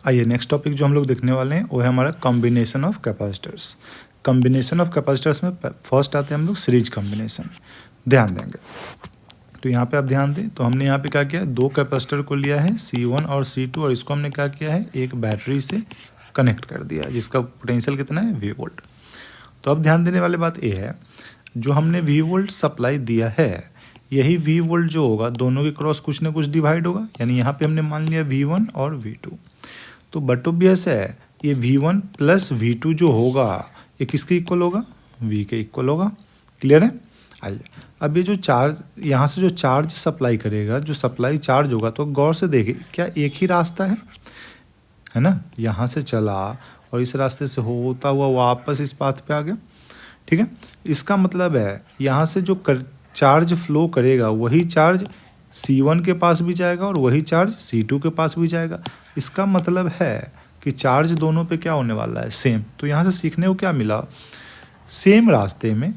आइए next topic जो हम लोग देखने वाले हैं वो है हमारा combination of capacitors. Combination of capacitors में फर्स्ट आते हैं हम लोग सीरीज कॉम्बिनेशन। ध्यान देंगे तो यहाँ पे आप ध्यान दें तो हमने यहाँ पे क्या किया, दो कैपेसिटर को लिया है C1 और C2 और इसको हमने क्या किया है, एक बैटरी से कनेक्ट कर दिया जिसका पोटेंशियल कितना है V वोल्ट। तो अब ध्यान देने वाली बात ये है, जो हमने V वोल्ट सप्लाई दिया है यही V वोल्ट जो होगा दोनों के क्रॉस कुछ ना कुछ डिवाइड होगा, यानी यहाँ पे हमने मान लिया V1 और V2। तो बट ऑब्वियस है ये V1 प्लस V2 जो होगा ये किसके इक्वल होगा, V के इक्वल होगा। क्लियर है। आइए अब ये जो चार्ज यहाँ से जो चार्ज सप्लाई करेगा, जो सप्लाई चार्ज होगा, तो गौर से देखिए क्या एक ही रास्ता है ना, यहाँ से चला और इस रास्ते से होता हुआ वापस इस पाथ पे आ गया। ठीक है, इसका मतलब है यहाँ से जो चार्ज फ्लो करेगा वही चार्ज C1 के पास भी जाएगा और वही चार्ज C2 के पास भी जाएगा। इसका मतलब है कि चार्ज दोनों पे क्या होने वाला है, सेम। तो यहाँ से सीखने को क्या मिला, सेम रास्ते में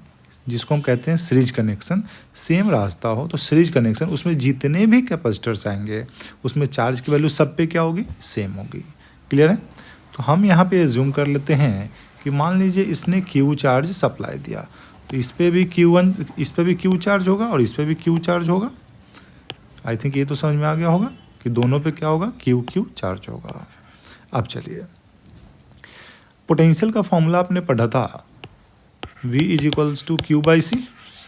जिसको हम कहते हैं सीरीज कनेक्शन, सेम रास्ता हो तो सीरीज कनेक्शन उसमें जितने भी कैपेसिटर्स आएंगे उसमें चार्ज की वैल्यू सब पे क्या होगी, सेम होगी। क्लियर है। तो हम यहाँ पे एज्यूम कर लेते हैं कि मान लीजिए इसने Q चार्ज सप्लाई दिया तो इस पर भी Q1, इस पर भी Q चार्ज होगा और इस पर भी Q चार्ज होगा। आई थिंक ये तो समझ में आ गया होगा कि दोनों पे क्या होगा, Q चार्ज होगा। अब चलिए पोटेंशियल का फॉर्मूला आपने पढ़ा था, V is equals to Q/C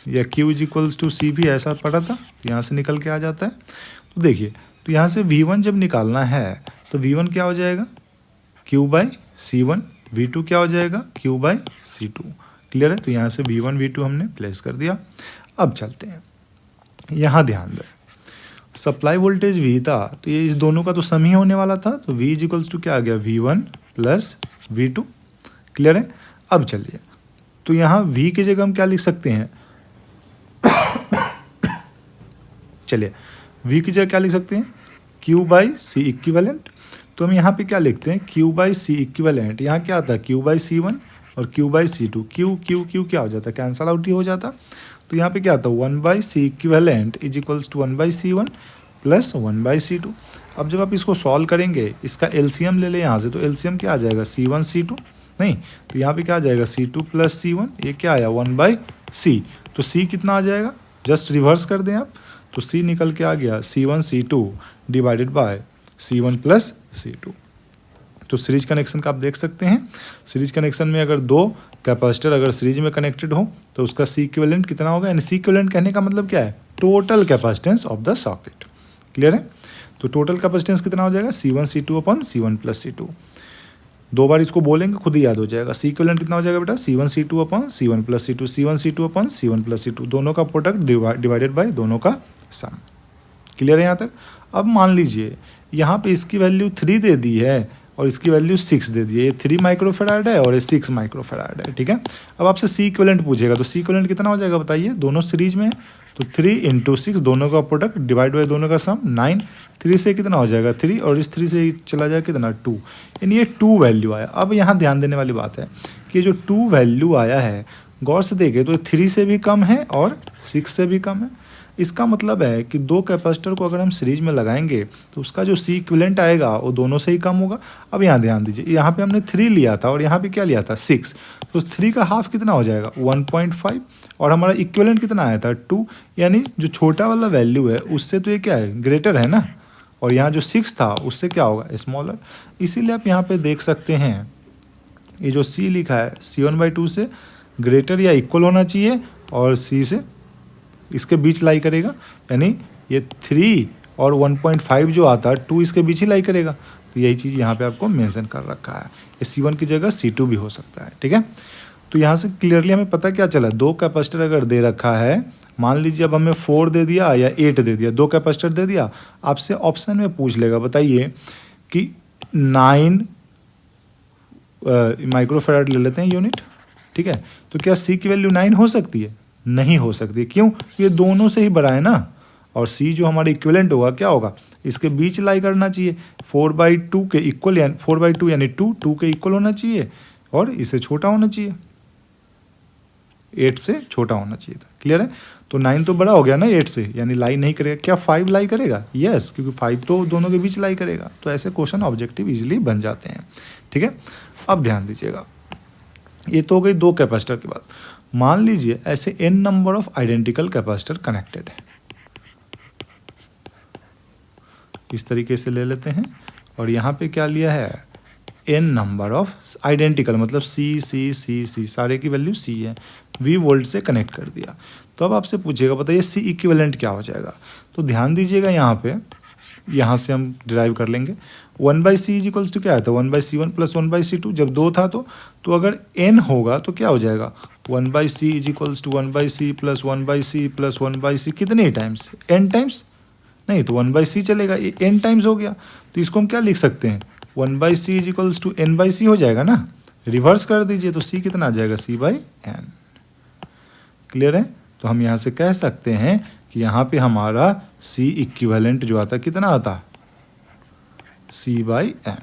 या Q is equals to C भी ऐसा पढ़ा था, यहाँ से निकल के आ जाता है। तो देखिए तो यहाँ से V1 जब निकालना है तो V1 क्या हो जाएगा, Q/C1, V2 क्या हो जाएगा, Q/C2। क्लियर है। तो यहाँ से V1 V2 हमने प्लेस कर दिया। अब चलते हैं, यहाँ ध्यान दें सप्लाई वोल्टेज V था तो ये इस दोनों का तो सम ही होने वाला था, तो V इज इक्वल्स टू क्या आ गया, V1 प्लस V2। क्लियर है। अब चलिए तो यहाँ V की जगह हम क्या लिख सकते हैं, चलिए V की जगह क्या लिख सकते हैं, Q/C इक्विवेलेंट। तो हम यहाँ पे क्या लिखते हैं, Q/C इक्विवेलेंट। यहाँ क्या आता है, Q/C1 और Q/C2। Q क्या हो जाता है, कैंसल आउट ही हो जाता। तो यहाँ पे क्या आता है, 1/C equivalent is equals to 1/C1 plus 1/C2। अब जब आप इसको सॉल्व करेंगे, इसका एलसीएम ले लें यहाँ से, तो एलसीएम क्या आ जाएगा, C1 C2 नहीं, तो यहाँ पे क्या आ जाएगा C2 प्लस C1, ये क्या आया 1/C। तो C कितना आ जाएगा, जस्ट रिवर्स कर दें आप, तो C निकल के आ गया C1 C2 divided by C1 plus C2। तो सीरीज कनेक्शन का आप देख सकते हैं, सीरीज कनेक्शन में अगर दो कैपेसिटर अगर सीरीज में कनेक्टेड हो तो उसका C इक्विवेलेंट कितना होगा, यानी C इक्विवेलेंट कहने का मतलब क्या है, total capacitance of the socket. Clear है। तो टोटल कैपेसिटेंस कितना हो जाएगा, C1 C2 upon C1 plus C2। दो बार इसको बोलेंगे खुद ही याद हो जाएगा। C इक्विवेलेंट कितना हो जाएगा बेटा, C1 C2 upon C1 plus C2, C1 C2 upon C1 plus C2, दोनों का प्रोडक्ट डिवाइडेड बाय दोनों का सम। क्लियर है यहाँ तक। अब मान लीजिए यहाँ पे इसकी वैल्यू 3 दे दी है और इसकी वैल्यू 6 दे दी है, ये 3 माइक्रोफेराड है और ये 6 माइक्रोफेराड है। ठीक है। अब आपसे C इक्विवेलेंट पूछेगा तो C इक्विवेलेंट कितना हो जाएगा बताइए, दोनों सीरीज में है तो 3 × 6 दोनों का प्रोडक्ट डिवाइड बाय दोनों का सम 9। 3 से कितना हो जाएगा 3 और इस 3 से चला जाएगा कितना 2, यानी ये 2 वैल्यू आया। अब यहाँ ध्यान देने वाली बात है कि जो 2 वैल्यू आया है गौर से देखें तो 3 से भी कम है और 6 से भी कम है। इसका मतलब है कि दो कैपेसिटर को अगर हम सीरीज में लगाएंगे तो उसका जो C इक्विवेलेंट आएगा वो दोनों से ही कम होगा। अब यहाँ ध्यान दीजिए, यहाँ पे हमने 3 लिया था और यहाँ पे क्या लिया था 6, तो 3 का हाफ कितना हो जाएगा 1.5 और हमारा इक्विवेलेंट कितना आया था 2, यानी जो छोटा वाला वैल्यू है उससे तो ये क्या है ग्रेटर है ना, और यहाँ जो 6 था उससे क्या होगा स्मॉलर। इसीलिए आप यहाँ पे देख सकते हैं ये जो C लिखा है C1/2 से ग्रेटर या इक्वल होना चाहिए और C से इसके बीच लाई करेगा, यानी ये 3 और 1.5 जो आता है 2 इसके बीच ही लाई करेगा। तो यही चीज़ यहाँ पे आपको मेंशन कर रखा है, ये C1 की जगह C2 भी हो सकता है। ठीक है। तो यहाँ से क्लियरली हमें पता क्या चला, दो कैपेसिटर अगर दे रखा है, मान लीजिए अब हमें 4 दे दिया या 8 दे दिया, दो कैपेसिटर दे दिया, आपसे ऑप्शन में पूछ लेगा बताइए कि 9 माइक्रोफेराड ले लेते हैं यूनिट। ठीक है। तो क्या C की वैल्यू 9 हो सकती है, नहीं हो सकती। क्यों, ये दोनों से ही बड़ा है ना, और C जो हमारा इक्विवेलेंट होगा क्या होगा, इसके बीच लाई करना चाहिए, 4/2 के इक्वल, यानी 4/2 यानी 2 के इक्वल होना चाहिए और इससे छोटा होना चाहिए, 8 से छोटा होना चाहिए था। क्लियर है। तो 9 तो बड़ा हो गया ना 8 से, यानी लाई नहीं करेगा। क्या 5 लाई करेगा? यस, क्योंकि 5 तो दोनों के बीच लाई करेगा। तो ऐसे क्वेश्चन ऑब्जेक्टिव इजीली बन जाते हैं। ठीक है, अब ध्यान दीजिएगा, ये तो हो गई 2 कैपेसिटर की बात। मान लीजिए ऐसे n number of identical capacitor connected है, इस तरीके से ले लेते हैं, और यहाँ पे क्या लिया है, n नंबर ऑफ आइडेंटिकल, मतलब C सारे की वैल्यू C है, V वोल्ट से कनेक्ट कर दिया। तो अब आपसे पूछेगा बताइए C इक्विवेलेंट क्या हो जाएगा। तो ध्यान दीजिएगा यहाँ पे, यहाँ से हम डिराइव कर लेंगे 1/c इज इक्वल्स टू क्या आता है 1/c1 प्लस 1/c2। जब 2 था तो अगर n होगा तो क्या हो जाएगा 1/c is equals to 1/c plus 1/c plus 1/c, कितने टाइम्स, n टाइम्स, नहीं तो 1/c चलेगा, ये n टाइम्स हो गया। तो इसको हम क्या लिख सकते हैं 1/c is equals to n/c हो जाएगा ना, रिवर्स कर दीजिए तो c कितना आ जाएगा c/n। क्लियर है? तो हम यहाँ से कह सकते हैं कि यहाँ पे हमारा c इक्विवेलेंट जो आता कितना आता c/n।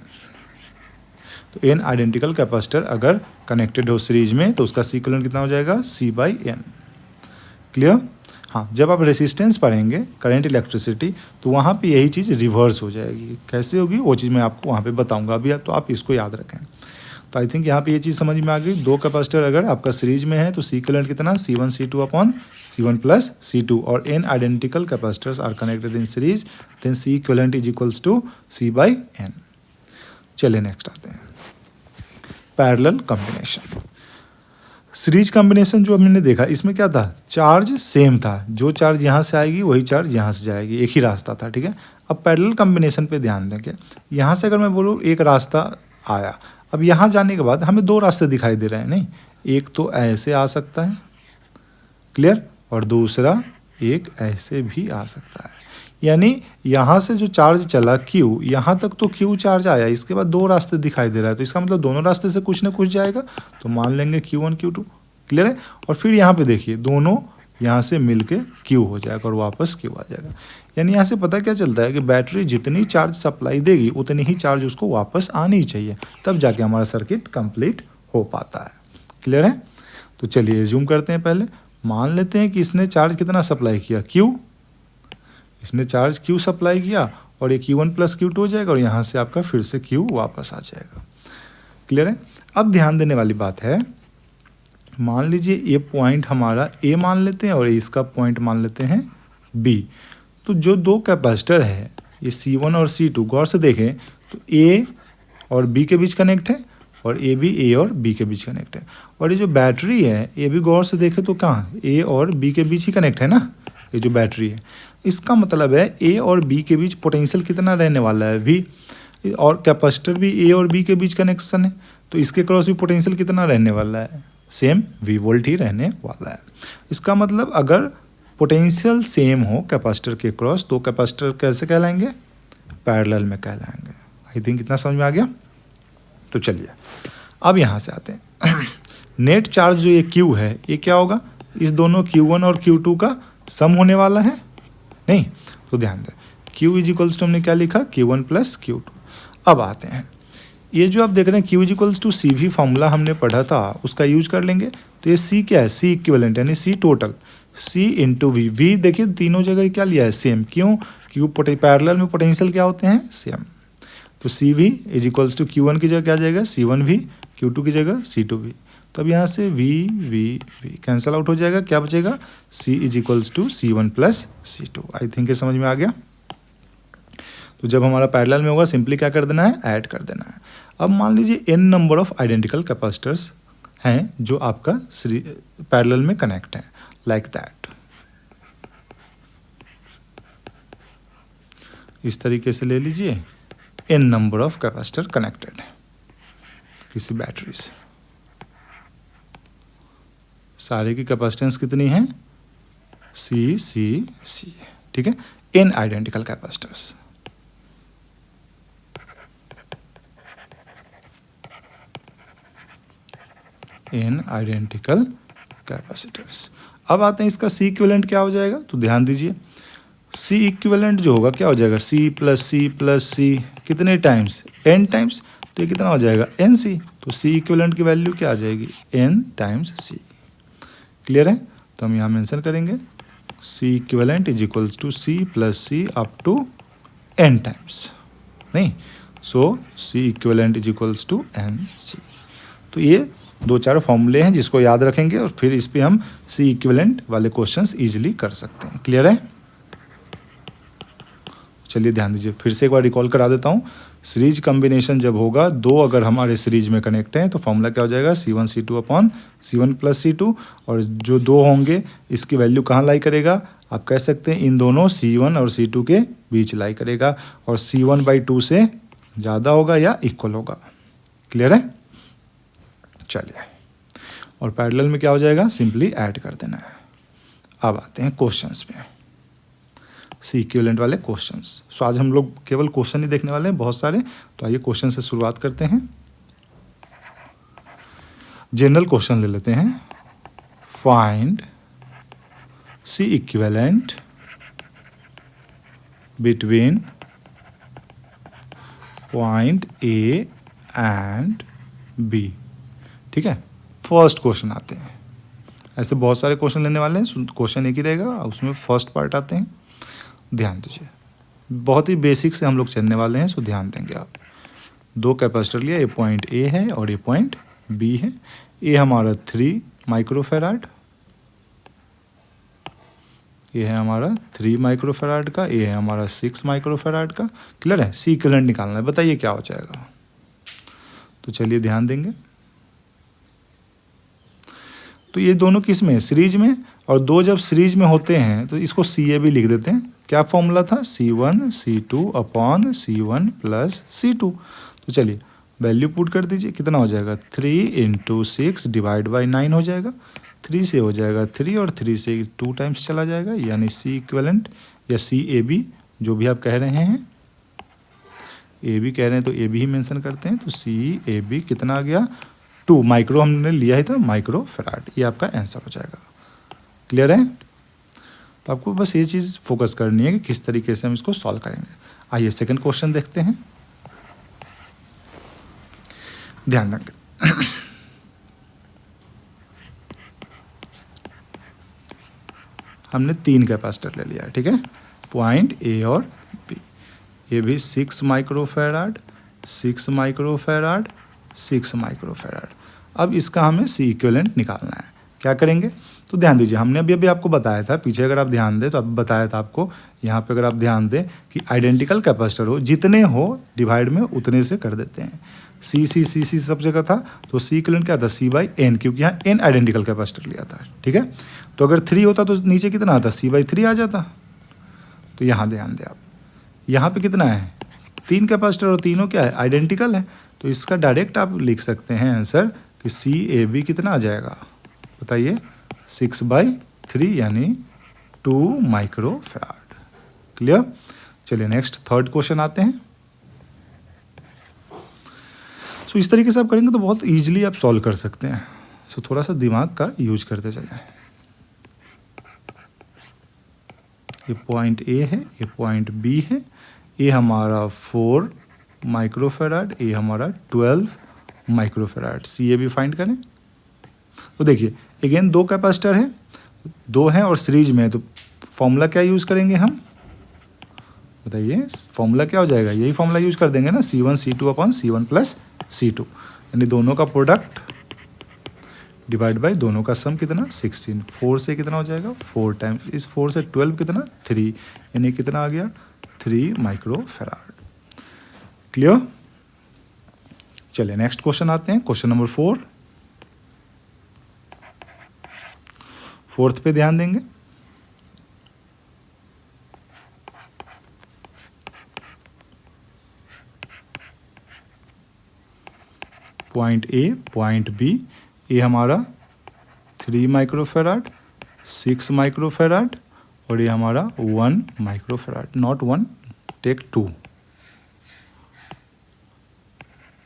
तो n आइडेंटिकल कैपेसिटर अगर कनेक्टेड हो सीरीज में तो उसका c इक्विवेलेंट कितना हो जाएगा c/n। क्लियर? हाँ, जब आप रेसिस्टेंस पढ़ेंगे करंट इलेक्ट्रिसिटी तो वहाँ पे यही चीज़ रिवर्स हो जाएगी। कैसे होगी वो चीज़ मैं आपको वहाँ पे बताऊंगा अभी, तो आप इसको याद रखें। तो आई थिंक यहाँ पे ये चीज़ समझ में आ गई। 2 कैपेसिटर अगर आपका सीरीज में है तो C इक्विवेलेंट कितना C1 C2 upon C1 plus C2, और n identical capacitors are connected in series, then C equivalent is equals to c/n। चलिए नेक्स्ट आते हैं, पैरेलल कॉम्बिनेशन। सीरीज कॉम्बिनेशन जो हमने देखा, इसमें क्या था, चार्ज सेम था, जो चार्ज यहाँ से आएगी वही चार्ज यहाँ से जाएगी, एक ही रास्ता था। ठीक है, अब पैरेलल कॉम्बिनेशन पे ध्यान देंगे। यहाँ से अगर मैं बोलूँ एक रास्ता आया, अब यहाँ जाने के बाद हमें 2 रास्ते दिखाई दे रहे हैं, नहीं, एक तो ऐसे आ सकता है, क्लियर, और दूसरा एक ऐसे भी आ सकता है। यानी यहाँ से जो चार्ज चला Q, यहाँ तक तो Q चार्ज आया, इसके बाद 2 रास्ते दिखाई दे रहा है, तो इसका मतलब दोनों रास्ते से कुछ ना कुछ जाएगा, तो मान लेंगे Q1 Q2। क्लियर है? और फिर यहाँ पे देखिए दोनों यहाँ से मिलके Q हो जाएगा और वापस Q आ जाएगा। यानी यहाँ से पता क्या चलता है कि बैटरी जितनी चार्ज सप्लाई देगी उतनी ही चार्ज उसको वापस आनी चाहिए, तब जाके हमारा सर्किट कंप्लीट हो पाता है। क्लियर है? तो चलिए एज्यूम करते हैं, पहले मान लेते हैं कि इसने चार्ज कितना सप्लाई किया Q, इसने चार्ज Q सप्लाई किया, और ये Q1 प्लस Q2 हो जाएगा, और यहाँ से आपका फिर से Q वापस आ जाएगा। क्लियर है? अब ध्यान देने वाली बात है, मान लीजिए ये पॉइंट हमारा A मान लेते हैं और इसका पॉइंट मान लेते हैं B। तो जो 2 कैपेसिटर है ये C1 और C2, गौर से देखें तो A और B के बीच कनेक्ट है, और A भी A और B के बीच कनेक्ट है। और ये जो बैटरी है ये भी गौर से देखें तो कहाँ A और B के बीच ही कनेक्ट है ना, ये जो बैटरी है। इसका मतलब है A और B के बीच पोटेंशियल कितना रहने वाला है V, और कैपेसिटर भी A और B के बीच कनेक्शन है, तो इसके क्रॉस भी पोटेंशियल कितना रहने वाला है, सेम V वोल्ट ही रहने वाला है। इसका मतलब अगर पोटेंशियल सेम हो कैपेसिटर के क्रॉस तो कैपेसिटर कैसे कहलाएंगे, पैरेलल में कहलाएंगे। आई थिंक इतना समझ में आ गया। तो चलिए अब यहाँ से आते हैं नेट चार्ज जो ये Q है ये क्या होगा, इस दोनों Q1 और Q2 का सम होने वाला है, नहीं, तो ध्यान दें Q इज इक्वल्स टू हमने क्या लिखा Q1 प्लस Q2। अब आते हैं ये जो आप देख रहे हैं Q is equals to CV formula हमने पढ़ा था उसका यूज कर लेंगे। तो ये C क्या है, C इक्विवेलेंट यानी C total, C into V। V देखिए तीनों जगह क्या लिया है सेम, क्यों, क्यों पैरेलल में पोटेंशियल क्या होते हैं सेम। तो CV is equals to Q1 की जगह क्या जाएगा C1V, Q2 की जगह C2V। तो अब यहाँ से V कैंसल आउट हो जाएगा, क्या बचेगा C is equals to C1 plus C2। I think ये समझ में आ गया। तो जब हमारा पैरेलल में होगा सिंपली क्या कर देना है, ऐड कर देना है। अब मान लीजिए n number of identical capacitors हैं जो आपका पैरेलल में कनेक्ट है, लाइक दैट। इस तरीके से ले लीजिए n number of capacitor connected है किसी बैटरी से। सारे की कैपेसिटेंस कितनी है C। ठीक है, n identical capacitors. n identical capacitors. अब आते हैं इसका C इक्विवेलेंट क्या हो जाएगा, तो ध्यान दीजिए C इक्विवेलेंट जो होगा क्या हो जाएगा C प्लस C कितने टाइम्स, n टाइम्स, तो ये कितना हो जाएगा NC। तो C इक्विवेलेंट की वैल्यू क्या आ जाएगी n टाइम्स C। क्लियर है? तो हम यहाँ मेंशन करेंगे C equivalent is equals to C plus C up to n times, नहीं, so C equivalent is equals to N C. तो ये 2-4 फॉर्मूले हैं जिसको याद रखेंगे और फिर इस पे हम सी इक्विवेलेंट वाले क्वेश्चंस इजीली कर सकते हैं। क्लियर है? चलिए ध्यान दीजिए, फिर से एक बार रिकॉल करा देता हूँ। सीरीज कॉम्बिनेशन जब होगा, दो अगर हमारे सीरीज में कनेक्ट हैं तो फॉर्मूला क्या हो जाएगा, C1 C2 upon C1 plus C2, और जो दो होंगे इसकी वैल्यू कहाँ लाई करेगा, आप कह सकते हैं इन दोनों C1 और C2 के बीच लाई करेगा, और C1/2 से ज़्यादा होगा या इक्वल होगा। क्लियर है? चलिए, और पैरेलल में क्या हो जाएगा, सिंपली ऐड कर देना है। अब आते हैं क्वेश्चंस पे, सी इक्विवेलेंट वाले क्वेश्चंस। सो आज हम लोग केवल क्वेश्चन ही देखने वाले हैं बहुत सारे, तो आइए क्वेश्चन से शुरुआत करते हैं। जनरल क्वेश्चन ले लेते हैं। Find C equivalent between point A and B. ठीक है, फर्स्ट क्वेश्चन आते हैं। ऐसे बहुत सारे क्वेश्चन लेने वाले हैं, क्वेश्चन एक ही रहेगा, उसमें फर्स्ट पार्ट आते हैं। ध्यान दीजिए, बहुत ही बेसिक से हम लोग चलने वाले हैं, सो ध्यान देंगे आप। दो कैपेसिटर लिया, ये पॉइंट ए है और ये पॉइंट बी है। ये हमारा 3 माइक्रोफेराड, ये है हमारा 3 माइक्रोफेराड का, ये है हमारा 6 माइक्रोफेराड का। क्लियर है? सी इक्विवेलेंट निकालना है, बताइए क्या हो जाएगा। तो चलिए ध्यान देंगे, तो ये दोनों किस में, सीरीज में, और दो जब सीरीज में होते हैं तो इसको सी ए भी लिख देते हैं। क्या फॉर्मूला था, C1 C2 upon C1 plus C2। तो चलिए वैल्यू पुट कर दीजिए, कितना हो जाएगा, 3 × 6 डिवाइड बाई 9 हो जाएगा। 3 से हो जाएगा 3 और 3 से 2 टाइम्स चला जाएगा, यानी सी इक्विवेलेंट या CAB जो भी आप कह रहे हैं, ए बी कह रहे हैं तो ए बी ही मेंशन करते हैं। तो CAB कितना आ गया, 2 माइक्रो हमने लिया है, तो माइक्रोफेराड, ये आपका आंसर हो जाएगा। क्लियर है? तो आपको बस ये चीज़ फोकस करनी है कि किस तरीके से हम इसको सॉल्व करेंगे। आइए सेकंड क्वेश्चन देखते हैं, ध्यान देंगे। हमने 3 कैपेसिटर ले लिया है, ठीक है, पॉइंट ए और बी। ये भी 6 माइक्रोफेराड, 6 माइक्रोफेराड, 6 माइक्रोफेराड। अब इसका हमें सी इक्विवेलेंट निकालना है। क्या करेंगे, तो ध्यान दीजिए, हमने अभी आपको बताया था, पीछे अगर आप ध्यान दें तो अब बताया था आपको, यहाँ पे अगर आप ध्यान दें कि आइडेंटिकल कैपेसिटर हो, जितने हो डिवाइड में उतने से कर देते हैं। सी सब जगह था, तो सी इक्विवेलेंट क्या था, C/n, क्योंकि यहाँ n आइडेंटिकल कैपेसिटर लिया था। ठीक है, तो अगर 3 होता तो नीचे कितना आता, C/3 आ जाता। तो यहाँ ध्यान दें आप, यहाँ पे कितना है, 3 कैपेसिटर और तीनों क्या है, आइडेंटिकल है। तो इसका डायरेक्ट आप लिख सकते हैं आंसर कि CAB कितना आ जाएगा, बताइए, 6/3 यानी 2 माइक्रोफेराड। क्लियर? चलिए नेक्स्ट थर्ड क्वेश्चन आते हैं। सो इस तरीके से आप करेंगे तो बहुत इजीली आप सॉल्व कर सकते हैं। सो थोड़ा सा दिमाग का यूज करते चलें। ये पॉइंट ए है, ये पॉइंट बी है, ये हमारा 4 माइक्रोफेराड, ये हमारा 12 माइक्रोफेराड। CAB फाइंड करें। तो देखिए अगेन 2 कैपेसिटर है, 2 हैं और सीरीज में है, तो फॉर्मूला क्या यूज़ करेंगे हम, बताइए, फॉर्मूला क्या हो जाएगा, यही फॉर्मूला यूज कर देंगे ना, C1 C2 upon C1 plus C2, यानी दोनों का प्रोडक्ट डिवाइड बाई दोनों का सम कितना, 16। 4 से कितना हो जाएगा, 4 टाइम्स, इस 4 से 12 कितना, 3, यानी कितना आ गया, 3 माइक्रोफेराड। क्लियर? चलिए नेक्स्ट क्वेश्चन आते हैं, क्वेश्चन नंबर 4। फोर्थ पे ध्यान देंगे। पॉइंट ए, पॉइंट बी, ये हमारा 3 माइक्रोफेराड, 6 माइक्रोफेराड, और ये हमारा 1 माइक्रोफेराड, नॉट 1, टेक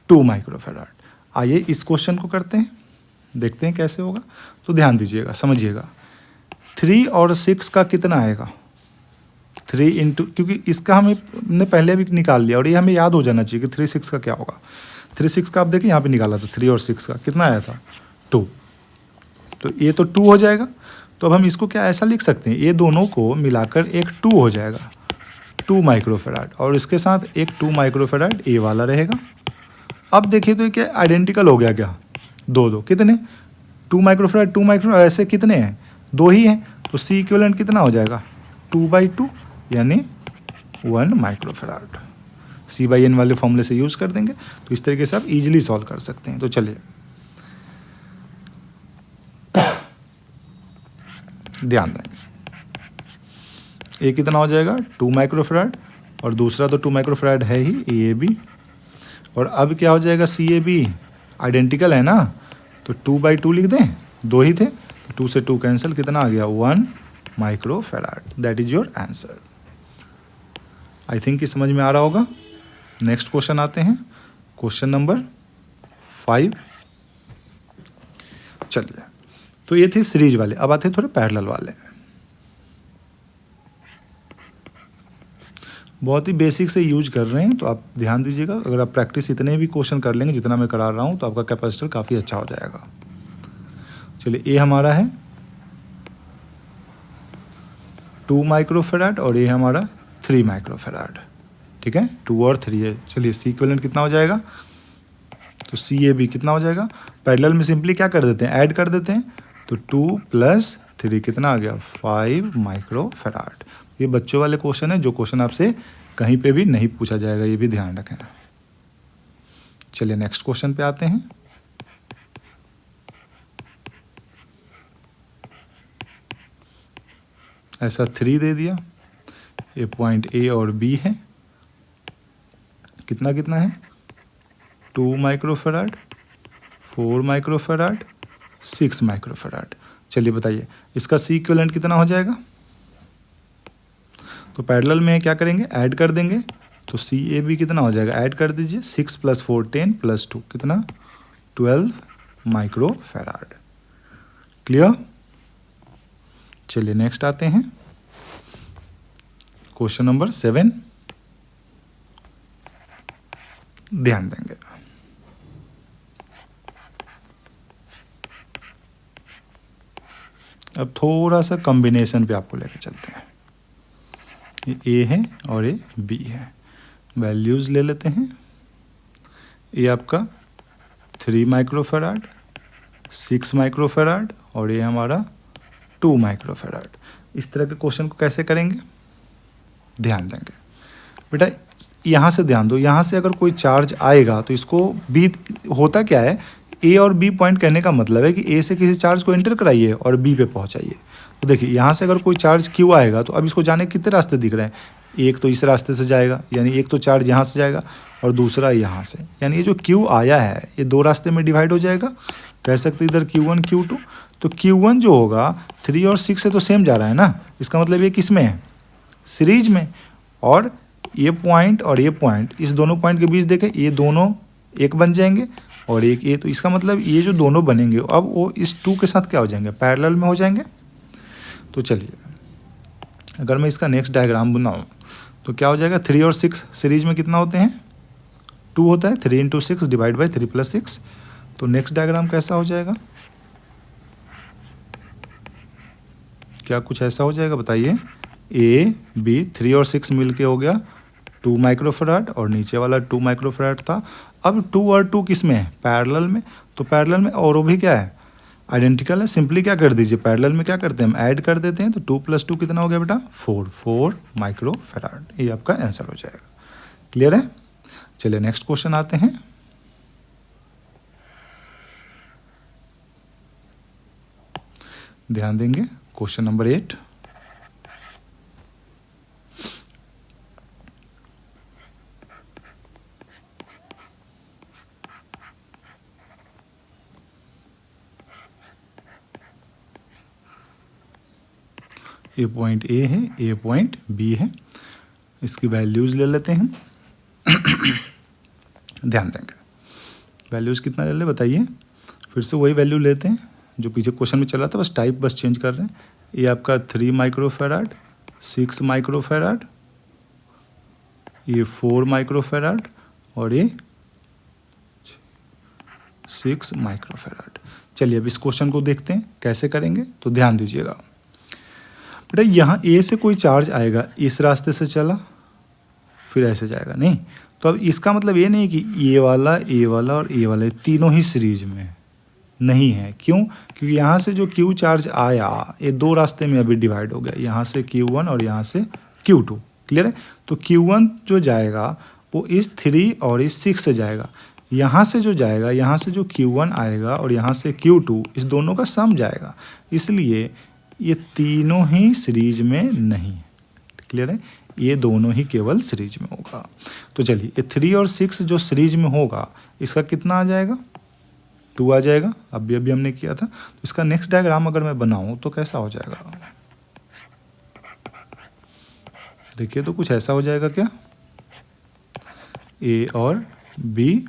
2 माइक्रोफेराड। आइए इस क्वेश्चन को करते हैं, देखते हैं कैसे होगा। तो ध्यान दीजिएगा, समझिएगा, 3 और 6 का कितना आएगा, 3 इंटू, क्योंकि इसका हमने पहले भी निकाल लिया और ये हमें याद हो जाना चाहिए कि 3 6 का क्या होगा। 3 6 का आप देखिए यहाँ पे निकाला था, 3 और 6 का कितना आया था, 2। तो ये तो 2 हो जाएगा, तो अब हम इसको क्या ऐसा लिख सकते हैं, ये दोनों को मिलाकर एक 2 हो जाएगा, 2 माइक्रोफेराड, और इसके साथ एक 2 माइक्रोफेराड ए वाला रहेगा। अब देखिए तो ये क्या आइडेंटिकल हो गया क्या, दो कितने 2 माइक्रोफेराड 2 माइक्रोफेराड, ऐसे कितने हैं, 2 ही हैं, तो सी इक्विवेलेंट कितना हो जाएगा 2/2 यानी 1 माइक्रोफेराड। C/N वाले फॉर्मूले से यूज़ कर देंगे, तो इस तरीके से आप इजीली सॉल्व कर सकते हैं। तो चलिए ध्यान देंगे, ये कितना हो जाएगा 2 माइक्रोफेराड, और दूसरा तो 2 माइक्रोफेराड है ही AAB, और अब क्या हो जाएगा CAB, आइडेंटिकल है ना, तो 2/2 लिख दें, 2 ही थे, 2 से 2 कैंसिल, कितना आ गया 1 microfarad. That is your answer. I think कि समझ में आ रहा होगा। नेक्स्ट क्वेश्चन आते हैं, क्वेश्चन नंबर 5। चलिए, तो ये थे सीरीज वाले, अब आते हैं थोड़े पैरेलल वाले। बहुत ही बेसिक से यूज कर रहे हैं, तो आप ध्यान दीजिएगा, अगर आप प्रैक्टिस इतने भी क्वेश्चन कर लेंगे जितना मैं करा रहा हूँ, तो आपका कैपेसिटर काफ़ी अच्छा हो जाएगा। चलिए, ये हमारा है 2 माइक्रोफेराड और ये हमारा 3 माइक्रोफेराड, ठीक है, 2 और 3 है। चलिए, सी इक्विवेलेंट कितना हो जाएगा, तो CAB कितना हो जाएगा, पैरेलल में सिंपली क्या कर देते हैं, ऐड कर देते हैं, तो 2 + 3 कितना आ गया 5 माइक्रोफेराड। ये बच्चों वाले क्वेश्चन है, जो क्वेश्चन आपसे कहीं पे भी नहीं पूछा जाएगा, ये भी ध्यान रखें। चलिए नेक्स्ट क्वेश्चन पे आते हैं। ऐसा 3 दे दिया, ये पॉइंट A और B है, कितना कितना है 2 माइक्रोफेराड, 4 माइक्रोफेराड, 6 माइक्रोफेराड। चलिए बताइए इसका सी इक्विवेलेंट कितना हो जाएगा, तो पैरेलल में क्या करेंगे, ऐड कर देंगे, तो CAB कितना हो जाएगा, ऐड कर दीजिए, 6 + 4 10 + 2 कितना 12 माइक्रोफेराड। क्लियर। चलिए नेक्स्ट आते हैं, क्वेश्चन नंबर 7। ध्यान देंगे, अब थोड़ा सा कॉम्बिनेशन पे आपको लेकर चलते हैं। ये A है और ये B है, वैल्यूज़ ले लेते हैं। ये आपका 3 माइक्रोफेराड, 6 माइक्रोफेराड और ये हमारा 2 माइक्रोफेराड। इस तरह के क्वेश्चन को कैसे करेंगे, ध्यान देंगे बेटा, यहाँ से ध्यान दो, यहाँ से अगर कोई चार्ज आएगा तो इसको B, होता क्या है, A और B पॉइंट कहने का मतलब है कि A से किसी चार्ज को एंटर कराइए और B पे पहुँचाइए। तो देखिए यहाँ से अगर कोई चार्ज Q आएगा, तो अब इसको जाने कितने रास्ते दिख रहे हैं, एक तो इस रास्ते से जाएगा, यानी एक तो चार्ज यहाँ से जाएगा और दूसरा यहाँ से, यानी ये जो Q आया है ये 2 रास्ते में डिवाइड हो जाएगा, कह सकते इधर Q1 Q2। तो Q1 जो होगा 3 और 6 से तो सेम जा रहा है ना, इसका मतलब ये किस में है, सीरीज में, और ये पॉइंट और ये पॉइंट, इस दोनों पॉइंट के बीच देखें, ये दोनों एक बन जाएंगे और एक ये, तो इसका मतलब ये जो दोनों बनेंगे अब वो इस 2 के साथ क्या हो जाएंगे, पैरेलल में हो जाएंगे। तो चलिए अगर मैं इसका नेक्स्ट डायग्राम बनाऊँ तो क्या हो जाएगा, 3 और 6 सीरीज में कितना होते हैं, 2 होता है, 3 × 6 / 3 + 6। तो नेक्स्ट डायग्राम कैसा हो जाएगा, क्या कुछ ऐसा हो जाएगा, बताइए। A B 3 और 6 मिल के हो गया 2 माइक्रोफेराड और नीचे वाला 2 माइक्रोफेराड था। अब 2 और 2 किस में है, पैरेलल में, तो पैरेलल में और वो भी क्या है, आइडेंटिकल है। सिंपली क्या कर दीजिए, पैरेलल में क्या करते हैं, हम ऐड कर देते हैं, तो 2 + 2 कितना हो गया बेटा 4 माइक्रोफेराड। ये आपका आंसर हो जाएगा। क्लियर है। चलिए नेक्स्ट क्वेश्चन आते हैं। ध्यान देंगे, क्वेश्चन नंबर 8। ये पॉइंट A है, ये पॉइंट B है, इसकी वैल्यूज़ ले लेते हैं। ध्यान देंगे, वैल्यूज़ कितना ले ले बताइए, फिर से वही वैल्यू लेते हैं जो पीछे क्वेश्चन में चला था, बस टाइप बस चेंज कर रहे हैं। ये आपका 3 माइक्रोफेराड, 6 माइक्रोफेराड, ये 4 माइक्रोफेराड और ये 6 माइक्रोफेराड। चलिए अब इस क्वेश्चन को देखते हैं कैसे करेंगे, तो ध्यान दीजिएगा। बेटा यहाँ ए से कोई चार्ज आएगा, इस रास्ते से चला फिर ऐसे जाएगा, नहीं तो अब इसका मतलब ये नहीं कि ए वाला और ए वाला तीनों ही सीरीज में नहीं है। क्यों? क्योंकि यहाँ से जो Q चार्ज आया ये दो रास्ते में अभी डिवाइड हो गया, यहाँ से Q1 और यहाँ से Q2। क्लियर है? तो Q1 जो जाएगा वो इस 3 और इस 6 से जाएगा, यहाँ से जो जाएगा, यहाँ से जो Q1 आएगा और यहाँ से Q2, इस दोनों का सम जाएगा, इसलिए ये तीनों ही सीरीज में नहीं है। क्लियर है? ये दोनों ही केवल सीरीज में होगा। तो चलिए ये 3 और 6 जो सीरीज में होगा इसका कितना आ जाएगा? 2 आ जाएगा। अभी हमने किया था। तो इसका नेक्स्ट डायग्राम अगर मैं बनाऊं तो कैसा हो जाएगा? देखिए तो कुछ ऐसा हो जाएगा क्या? ए और बी,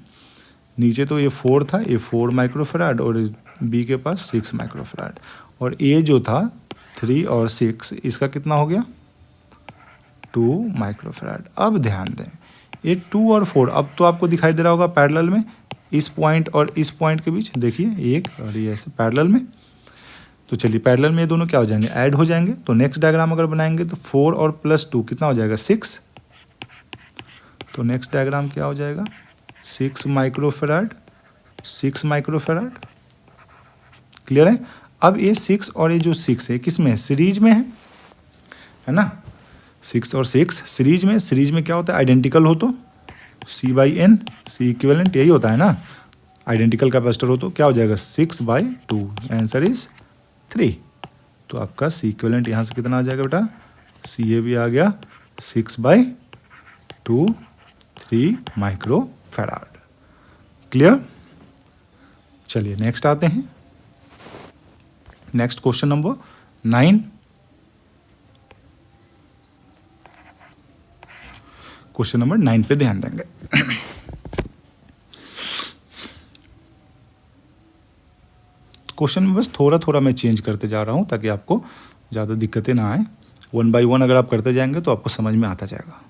नीचे तो ये 4 था, ये 4 माइक्रोफैराड और बी के पास 6 माइक्रोफैराड, और ए जो था 3 और 6 इसका कितना हो गया? 2 माइक्रोफैराड। अब ध्यान दें ये 2 और 4 अब तो आपको दिखाई दे रहा होगा पैरेलल में, इस पॉइंट और इस पॉइंट के बीच देखिए एक और ये ऐसे पैरेलल में। तो चलिए पैरेलल में ये दोनों क्या हो जाएंगे? ऐड हो जाएंगे। तो नेक्स्ट डायग्राम अगर बनाएंगे तो 4 और +2 कितना हो जाएगा? 6। तो नेक्स्ट डायग्राम क्या हो जाएगा? 6 माइक्रोफैराड, 6 माइक्रोफैराड। क्लियर है? अब ये 6 और ये जो 6 है किस में है? सीरीज में है ना? 6 और 6 सीरीज में। सीरीज में क्या होता है? आइडेंटिकल हो तो C/N, C इक्विवेलेंट यही होता है ना। आइडेंटिकल कैपेसिटर हो तो क्या हो जाएगा? 6/2। Answer is 3। तो आपका C इक्विवेलेंट यहाँ से कितना आ जाएगा बेटा? CA भी आ गया 6/2, 3 माइक्रोफैराड। क्लियर? चलिए नेक्स्ट आते हैं। Next question number 9। Question number 9 पे ध्यान देंगे। क्वेश्चन में बस थोड़ा थोड़ा मैं चेंज करते जा रहा हूं ताकि आपको ज़्यादा दिक्कतें ना आए। 1 बाय 1 अगर आप करते जाएंगे तो आपको समझ में आता जाएगा।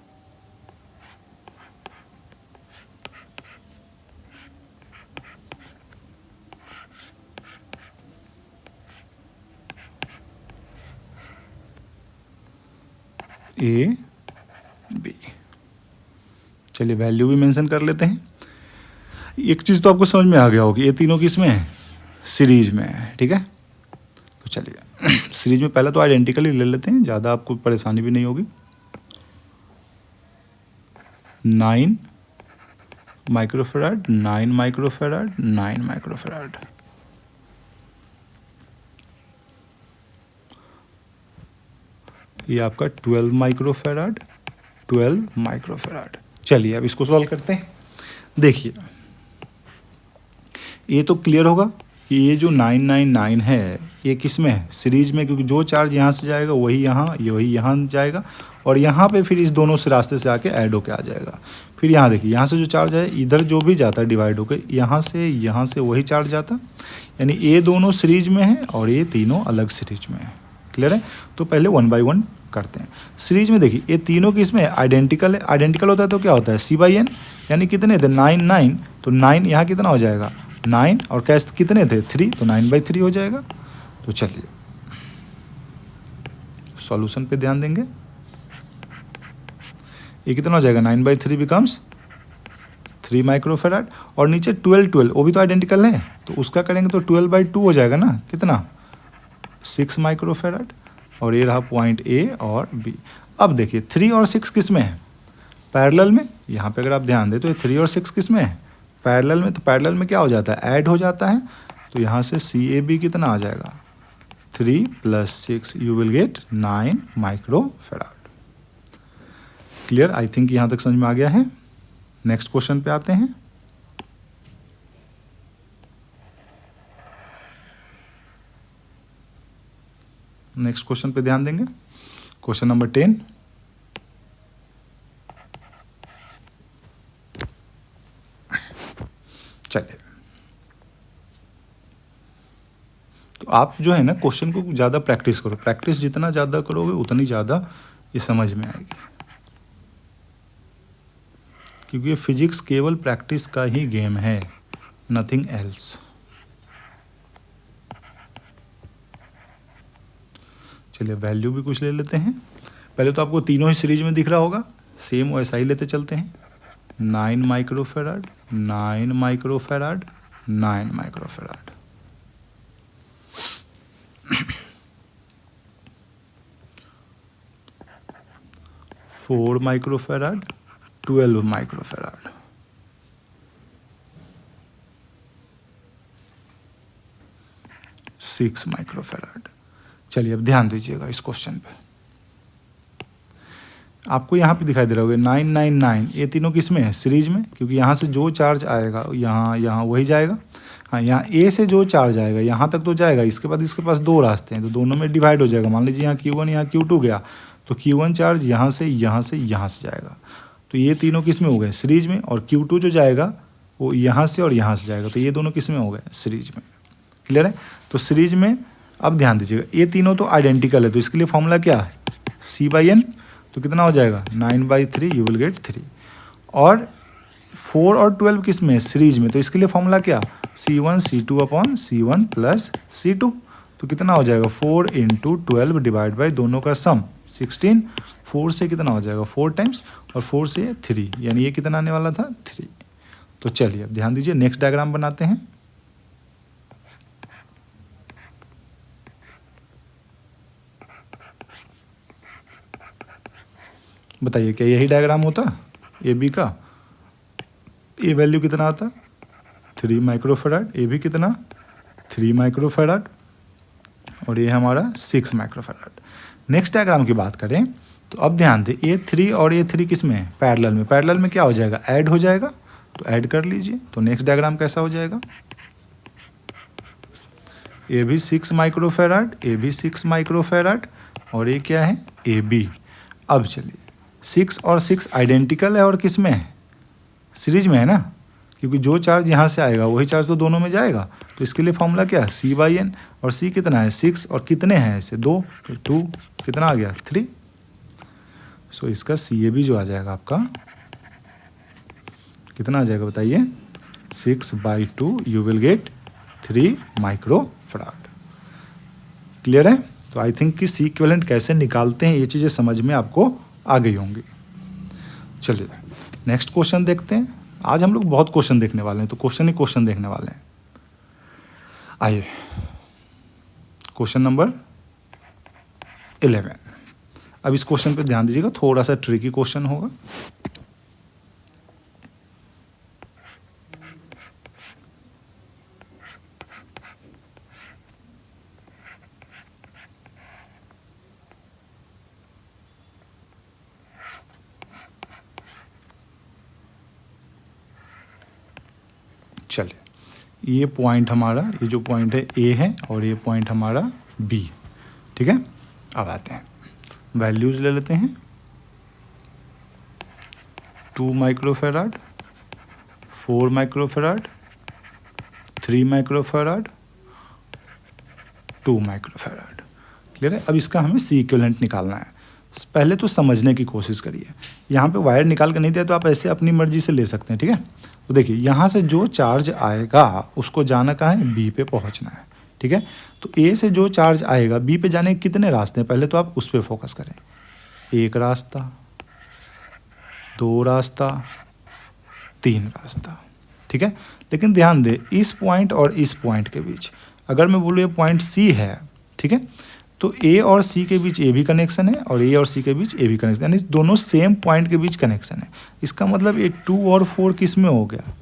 A B, चलिए वैल्यू भी मेंशन कर लेते हैं। एक चीज़ तो आपको समझ में आ गया होगी, ये तीनों किस में है? सीरीज में है। ठीक है? तो चलिए सीरीज में पहले तो आइडेंटिकल ही ले लेते हैं, ज़्यादा आपको परेशानी भी नहीं होगी। 9 माइक्रोफैराड, 9 माइक्रोफैराड, 9 माइक्रोफैराड। ये आपका 12 माइक्रोफैराड, 12 माइक्रोफैराड। चलिए अब इसको सॉल्व करते हैं। देखिए ये तो क्लियर होगा कि ये जो 999 है ये किस में है? सीरीज में, क्योंकि जो चार्ज यहाँ से जाएगा वही यहाँ जाएगा और यहाँ पे फिर इस दोनों से रास्ते से आके ऐड होके आ जाएगा। फिर यहाँ देखिए यहाँ से जो चार्ज है इधर जो भी जाता है डिवाइड होकर यहाँ से वही चार्ज जाता, यानी ये दोनों सीरीज में है और ये तीनों अलग सीरीज में है। क्लियर है? तो पहले 1 बाय 1 करते हैं। सीरीज में देखिए ये तीनों किस में है? आइडेंटिकल है। आइडेंटिकल होता है तो क्या होता है? C/N, यानी कितने थे? 9 9, तो 9 यहाँ कितना हो जाएगा? 9 और कैश कितने थे? 3, तो 9/3 हो जाएगा। तो चलिए सॉल्यूशन पे ध्यान देंगे। ये कितना हो जाएगा? 9/3 बिकम्स 3 माइक्रोफैराड, और नीचे 12 वो भी तो आइडेंटिकल है तो उसका करेंगे तो 12/2 हो जाएगा ना, कितना? 6 माइक्रोफैराड। और ये रहा पॉइंट A और B। अब देखिए 3 और 6 किस में है? पैरेलल में। यहाँ पे अगर आप ध्यान दें तो ये 3 और 6 किस में है? पैरेलल में। तो पैरेलल में क्या हो जाता है? ऐड हो जाता है। तो यहाँ से CAB कितना आ जाएगा? 3 + 6 you will gate 9 microfarad. Clear? I think यहाँ तक समझ में आ गया है। नेक्स्ट क्वेश्चन पे आते हैं। नेक्स्ट क्वेश्चन पे ध्यान देंगे। Question number 10। चलिए तो आप जो है ना क्वेश्चन को ज़्यादा प्रैक्टिस करो। प्रैक्टिस जितना ज़्यादा करोगे उतनी ज़्यादा ये समझ में आएगी, क्योंकि ये फिजिक्स केवल प्रैक्टिस का ही गेम है, नथिंग एल्स। चलिए वैल्यू भी कुछ ले लेते हैं। पहले तो आपको तीनों ही सीरीज में दिख रहा होगा, सेम वैसा ही लेते चलते हैं। 9 microfarad, 9 microfarad, 9 microfarad. Four microfarad, 12 microfarad. Six microfarad. चलिए अब ध्यान दीजिएगा इस क्वेश्चन पे। आपको यहाँ पे दिखाई दे रहा होगा 999, ये तीनों किस में है? सीरीज में, क्योंकि यहाँ से जो चार्ज आएगा यहाँ वही जाएगा। हाँ, यहाँ ए से जो चार्ज आएगा यहाँ तक तो जाएगा, इसके बाद इसके पास दो रास्ते हैं तो दोनों में डिवाइड हो जाएगा। मान लीजिए यहाँ Q1 यहाँ Q2 गया तो Q1 चार्ज यहाँ से जाएगा, तो ये तीनों किस में हो गए? सीरीज में। और Q2 जो जाएगा वो यहाँ से और यहाँ से जाएगा, तो ये दोनों किस में हो गए? सीरीज में। क्लियर है? तो सीरीज में अब ध्यान दीजिएगा, ये तीनों तो आइडेंटिकल है, तो इसके लिए फॉर्मूला क्या है? C/N। तो कितना हो जाएगा? 9/3, यू विल गेट 3। और 4 और 12 किस में है? सीरीज में। तो इसके लिए फॉर्मूला क्या? C1 C2 upon C1 plus C2। तो कितना हो जाएगा? 4 × 12 डिवाइड बाई दोनों का सम 16। 4 से कितना हो जाएगा? 4 टाइम्स, और 4 से 3, यानी ये कितना आने वाला था? 3। तो चलिए अब ध्यान दीजिए, नेक्स्ट डायग्राम बनाते हैं। बताइए क्या यही डायग्राम होता ए बी का? ए वैल्यू कितना आता? 3 माइक्रोफेराड। ए भी कितना? 3 माइक्रोफेराड। और ये हमारा 6 माइक्रोफेराड। नेक्स्ट डायग्राम की बात करें तो अब ध्यान दें, A3 और A3 किस में है? पैरेलल में। पैरेलल में क्या हो जाएगा? ऐड हो जाएगा, तो ऐड कर लीजिए। तो नेक्स्ट डायग्राम कैसा हो जाएगा? ये भी 6 माइक्रोफेराड, ये भी 6 माइक्रोफेराड, और ये क्या है? AB। अब चलिए 6 और 6 आइडेंटिकल है और किस में है? सीरीज में है ना, क्योंकि जो चार्ज यहाँ से आएगा वही चार्ज तो दोनों में जाएगा। तो इसके लिए फॉर्मूला क्या है? C/N। और C कितना है? 6। और कितने हैं ऐसे? 2, तो 2 कितना आ गया? 3। सो इसका CAB जो आ जाएगा आपका कितना आ जाएगा बताइए? 6/2, you will gate 3 microfarad. Clear है? तो आई थिंक कि C इक्विवेलेंट कैसे निकालते हैं ये चीज़ें समझ में आपको आ गई होंगी। चलिए नेक्स्ट क्वेश्चन देखते हैं। आज हम लोग बहुत क्वेश्चन देखने वाले हैं, तो क्वेश्चन ही क्वेश्चन देखने वाले हैं। आइए क्वेश्चन नंबर 11। अब इस क्वेश्चन पे ध्यान दीजिएगा, थोड़ा सा ट्रिकी क्वेश्चन होगा। चलिए ये पॉइंट हमारा, ये जो पॉइंट है A है और ये पॉइंट हमारा B। ठीक है, अब आते हैं वैल्यूज़ ले लेते हैं। 2 microfarad, 4 microfarad, 3 microfarad, 2 microfarad. Clear है? अब इसका हमें C इक्विवेलेंट निकालना है। पहले तो समझने की कोशिश करिए। यहाँ पे वायर निकाल कर नहीं दिया तो आप ऐसे अपनी मर्जी से ले सकते हैं। ठीक है, तो देखिए यहाँ से जो चार्ज आएगा उसको जाना कहाँ है? B पे पहुँचना है। ठीक है, तो A से जो चार्ज आएगा B पे जाने के कितने रास्ते हैं? पहले तो आप उस पर फोकस करें। 1 रास्ता, 2 रास्ता, 3 रास्ता। ठीक है, लेकिन ध्यान दें इस पॉइंट और इस पॉइंट के बीच अगर मैं बोलूँ ये पॉइंट C है, ठीक है, तो A और C के बीच A भी कनेक्शन है और A और C के बीच A भी कनेक्शन, यानी दोनों सेम पॉइंट के बीच कनेक्शन है। इसका मतलब ये 2 और 4 किस में हो गया?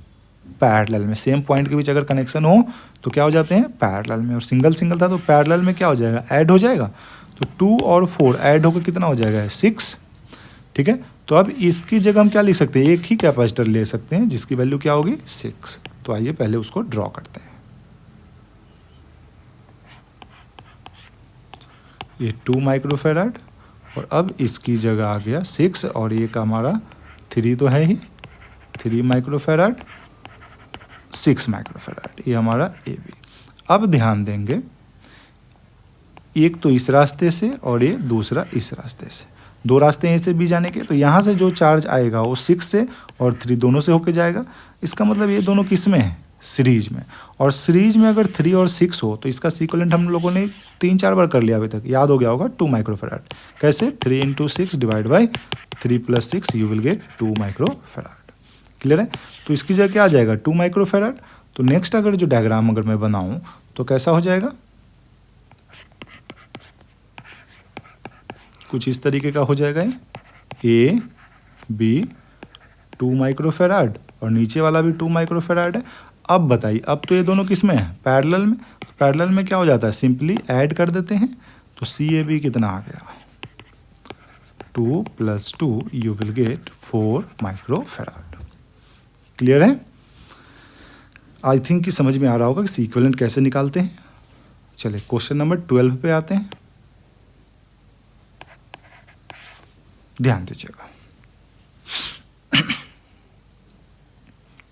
पैरेलल में। सेम पॉइंट के बीच अगर कनेक्शन हो तो क्या हो जाते हैं? पैरेलल में। और सिंगल सिंगल था तो पैरेलल में क्या हो जाएगा? ऐड हो जाएगा। तो 2 और 4 ऐड होकर कितना हो जाएगा? 6। ठीक है, तो अब इसकी जगह हम क्या लिख सकते हैं? एक ही कैपेसिटर ले सकते हैं जिसकी वैल्यू क्या होगी? 6। तो आइए पहले उसको ड्रॉ करते हैं। ये 2 माइक्रोफेराड और अब इसकी जगह आ गया 6 और ये का हमारा 3 तो है ही, 3 माइक्रोफेराड, 6 माइक्रोफेराड, ये हमारा AB। अब ध्यान देंगे एक तो इस रास्ते से और ये दूसरा इस रास्ते से, 2 रास्ते हैं से भी जाने के। तो यहाँ से जो चार्ज आएगा वो 6 से और 3 दोनों से होके जाएगा। इसका मतलब ये दोनों किस में है? सीरीज में। और सीरीज में अगर 3 और 6 हो तो इसका इक्विवेलेंट हम लोगों ने 3-4 बार कर लिया अभी तक, याद हो गया होगा, 2 माइक्रोफैराड। कैसे? 3 × 6 divide by 3 + 6 you will gate 2 microfarad. Clear है? तो इसकी जगह क्या आ जाएगा? 2 माइक्रोफैराड। तो नेक्स्ट अगर जो डायग्राम अगर मैं बनाऊं तो कैसा हो जाएगा? कुछ इस तरीके का हो जाएगा। ए बी 2 माइक्रोफैराड और नीचे वाला भी 2 माइक्रोफैराड है। अब बताइए, अब तो ये दोनों किस में है? पैरेलल में। तो पैरेलल में क्या हो जाता है? सिंपली ऐड कर देते हैं। तो सी ए बी कितना आ गया? 2 + 2 you will get 4 microfarad. Clear है? आई थिंक कि समझ में आ रहा होगा कि इक्विवेलेंट कैसे निकालते हैं। चलिए क्वेश्चन नंबर 12 पे आते हैं। ध्यान दीजिएगा,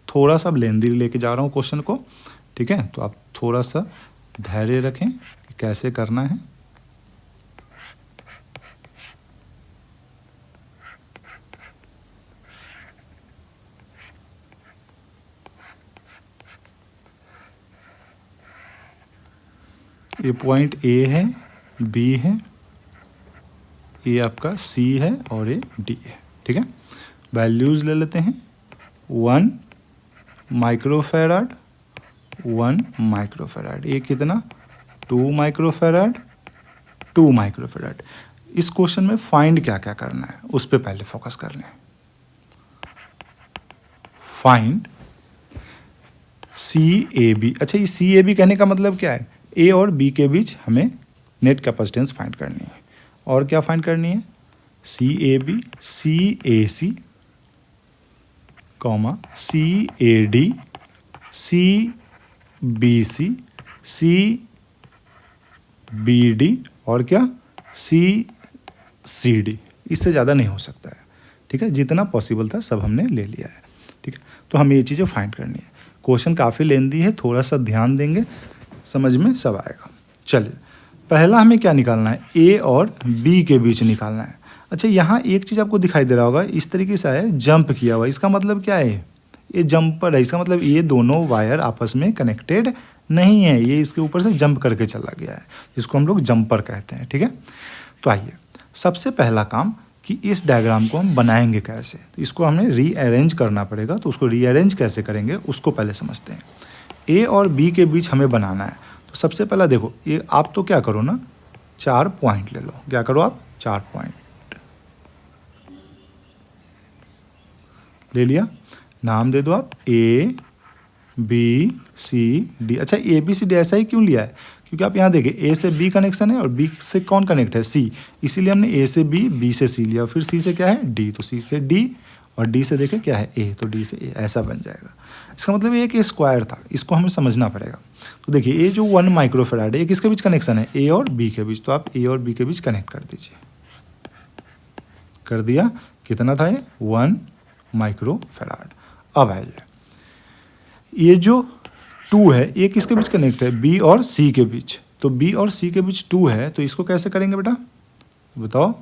थोड़ा सा लेंदी लेके जा रहा हूँ क्वेश्चन को, ठीक है? तो आप थोड़ा सा धैर्य रखें कि कैसे करना है। ये पॉइंट ए है, बी है, ये आपका सी है और ये डी है, ठीक है? वैल्यूज़ ले लेते हैं। 1 माइक्रोफैराड, 1 माइक्रोफैराड। ये कितना? 2 माइक्रोफैराड, 2 माइक्रोफैराड। इस क्वेश्चन में फाइंड क्या क्या करना है उस पर पहले फोकस कर लें। Find C A B. अच्छा, ये सी ए बी कहने का मतलब क्या है? ए और बी के बीच हमें नेट कैपेसिटेंस फाइंड करनी है। और क्या फाइंड करनी है? C A B, C A C, comma C A D, C B C, C B D और क्या? C C D. इससे ज़्यादा नहीं हो सकता है, ठीक है? जितना पॉसिबल था सब हमने ले लिया है, ठीक है? तो हमें ये चीज़ें फाइंड करनी है। क्वेश्चन काफ़ी लेंदी है, थोड़ा सा ध्यान देंगे, समझ में सब आएगा। चलिए, पहला हमें क्या निकालना है? ए और बी के बीच निकालना है। अच्छा, यहाँ एक चीज़ आपको दिखाई दे रहा होगा, इस तरीके से है, जंप किया हुआ। इसका मतलब क्या है? ये जंपर है। इसका मतलब ये दोनों वायर आपस में कनेक्टेड नहीं है, ये इसके ऊपर से जंप करके चला गया है, जिसको हम लोग जंपर कहते हैं, ठीक है? तो आइए, सबसे पहला काम कि इस डायग्राम को हम बनाएंगे कैसे। तो इसको हमें रीअरेंज करना पड़ेगा। तो उसको रीअरेंज कैसे करेंगे उसको पहले समझते हैं। ए और बी के बीच हमें बनाना है। तो सबसे पहला देखो, ये आप तो क्या करो ना, 4 पॉइंट ले लो। क्या करो आप? 4 पॉइंट ले लिया। नाम दे दो आप ए बी सी डी। अच्छा, ए बी सी डी ऐसा ही क्यों लिया है? क्योंकि आप यहाँ देखिए, ए से बी कनेक्शन है और बी से कौन कनेक्ट है? सी। इसीलिए हमने ए से बी, बी से सी लिया, फिर सी से क्या है? डी। तो सी से डी और डी से देखें क्या है? ए। तो डी से ए, ऐसा बन जाएगा। इसका मतलब ये कि स्क्वायर था, इसको हमें समझना पड़ेगा। तो देखिए, ये जो 1 माइक्रोफैराड है, ये किसके बीच कनेक्शन है? ए और बी के बीच। तो आप ए और बी के बीच कनेक्ट कर दीजिए। कर दिया। कितना था ये? 1 माइक्रोफैराड। अब आइए, ये जो 2 है, ये किसके बीच कनेक्ट है? बी और सी के बीच। तो बी और सी के बीच 2 है, तो इसको कैसे करेंगे बेटा? बताओ।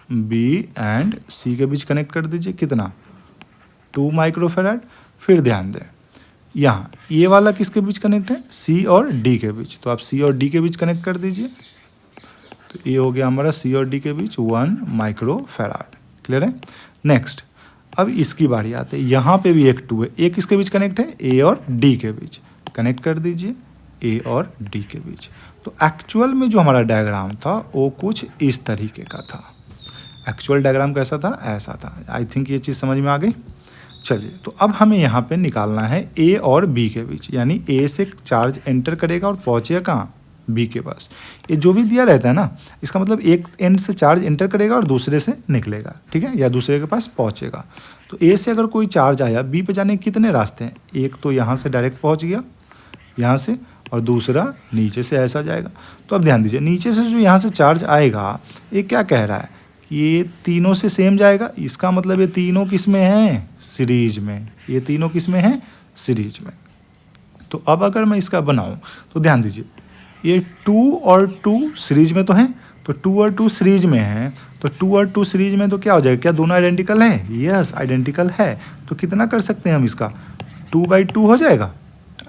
बी एंड सी के बीच कनेक्ट कर दीजिए। कितना? 2 माइक्रोफैराड। फिर ध्यान दें, यहाँ ये वाला किसके बीच कनेक्ट है? सी और डी के बीच। तो आप सी और डी के बीच कनेक्ट कर दीजिए। तो ये हो गया हमारा सी और डी के बीच 1 माइक्रोफैराड। क्लियर है? नेक्स्ट, अब इसकी बारी आते हैं। यहाँ पे भी एक 2 है, एक किसके बीच कनेक्ट है? ए और डी के बीच। कनेक्ट कर दीजिए ए और डी के बीच। तो एक्चुअल में जो हमारा डायग्राम था वो कुछ इस तरीके का था। एक्चुअल डायग्राम कैसा था? ऐसा था। आई थिंक ये चीज़ समझ में आ गई। चलिए, तो अब हमें यहाँ पे निकालना है ए और बी के बीच, यानी ए से चार्ज एंटर करेगा और पहुँचेगा कहाँ? बी के पास। ये जो भी दिया रहता है ना, इसका मतलब एक एंड से चार्ज एंटर करेगा और दूसरे से निकलेगा, ठीक है? या दूसरे के पास पहुँचेगा। तो ए से अगर कोई चार्ज आया, बी पे जाने के कितने रास्ते हैं? एक तो यहाँ से डायरेक्ट पहुँच गया, यहाँ से, और दूसरा नीचे से ऐसा जाएगा। तो अब ध्यान दीजिए, नीचे से जो यहाँ से चार्ज आएगा, ये क्या कह रहा है? ये तीनों से सेम जाएगा। इसका मतलब ये तीनों किस में हैं? सीरीज में। ये तीनों किस में हैं? सीरीज में। तो अब अगर मैं इसका बनाऊं तो ध्यान दीजिए, ये 2 और 2 सीरीज में तो हैं, तो 2 और 2 सीरीज में हैं, तो 2 और 2 सीरीज में तो क्या हो जाएगा? क्या दोनों आइडेंटिकल हैं? यस, आइडेंटिकल है। तो कितना कर सकते हैं हम इसका? 2/2 हो जाएगा,